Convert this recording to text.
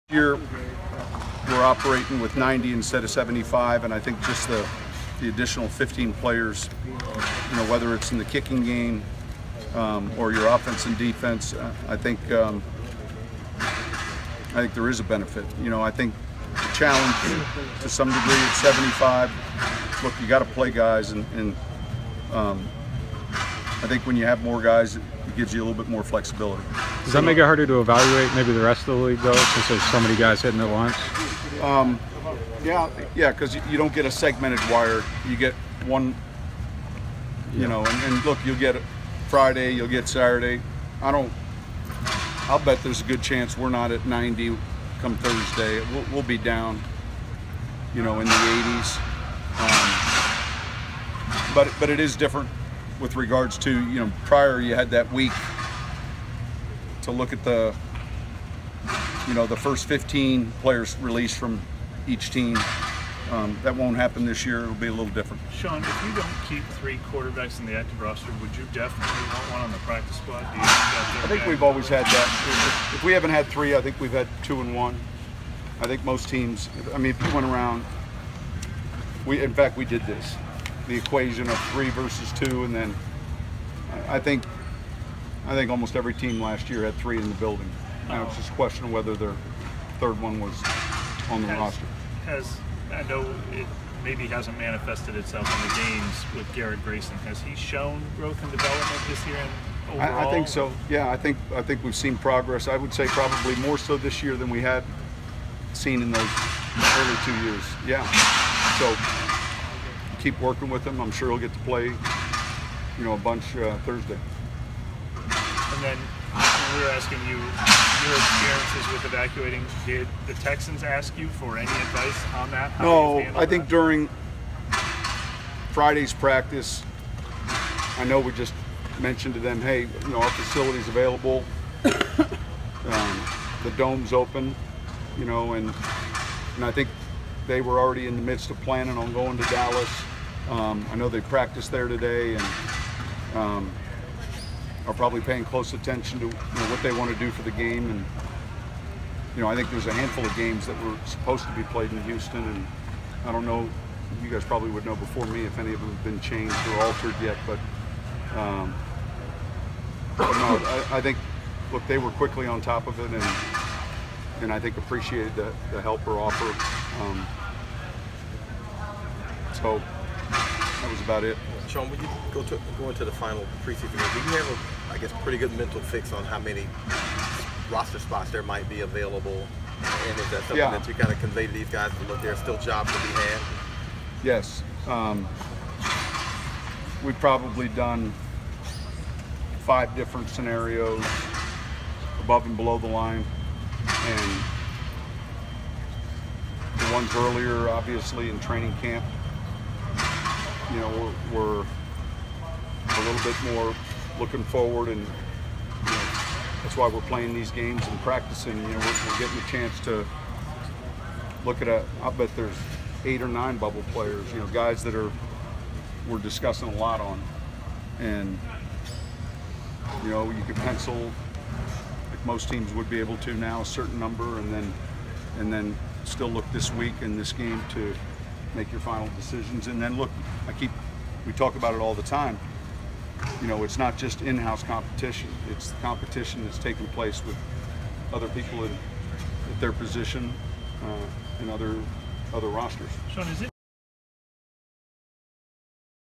Year we're operating with 90 instead of 75, and I think just the additional 15 players, whether it's in the kicking game or your offense and defense, I think there is a benefit. I think the challenge to some degree at 75. Look, you got to play guys, and I think when you have more guys, it gives you a little bit more flexibility. Does that make it harder to evaluate maybe the rest of the league, though, since there's so many guys hitting at once? Yeah, because you don't get a segmented wire. You get one, and look, you'll get Friday, you'll get Saturday. I'll bet there's a good chance we're not at 90 come Thursday. We'll be down, in the 80s. But it is different with regards to, prior you had that week to look at the first 15 players released from each team. That won't happen this year. It'll be a little different. Sean, if you don't keep 3 quarterbacks in the active roster, would you definitely want one on the practice squad? Do you think I think we've always had that. If we haven't had 3, I think we've had 2 and 1. I think most teams, if you went around, in fact we did this, the equation of 3 versus 2, and then I think almost every team last year had 3 in the building. Now it's just a question of whether their third one was on the roster. I know it maybe hasn't manifested itself in the games with Garrett Grayson. Has he shown growth and development this year and overall? I think so. Yeah, I think we've seen progress. I would say probably more so this year than we had seen in those early 2 years. Yeah. So keep working with him. I'm sure he'll get to play, a bunch Thursday. And then we were asking you your experiences with evacuating. Did the Texans ask you for any advice on that? No, I think during Friday's practice, I know we just mentioned to them, hey, our facility's available, the dome's open, and I think they were already in the midst of planning on going to Dallas. I know they practiced there today, and are probably paying close attention to what they want to do for the game. And I think there's a handful of games that were supposed to be played in Houston, and I don't know, you guys probably would know before me if any of them have been changed or altered yet, but no, I think, look, they were quickly on top of it, and I think appreciated the help or offer. So that was about it. Sean, when you go into the final preseason game, do you have a pretty good mental fix on how many roster spots there might be available? And is that something that you kind of convey to these guys to look, there's still jobs to be had? Yes. We've probably done 5 different scenarios above and below the line. And the ones earlier, obviously, in training camp, we're a little bit more looking forward, and that's why we're playing these games and practicing. We're getting a chance to look at I'll bet there's 8 or 9 bubble players, guys that we're discussing a lot on, and you could pencil, like most teams would be able to now, a certain number, and then still look this week in this game to make your final decisions. And then look, we talk about it all the time. It's not just in-house competition. It's the competition that's taking place with other people at their position and other rosters. Sean, is it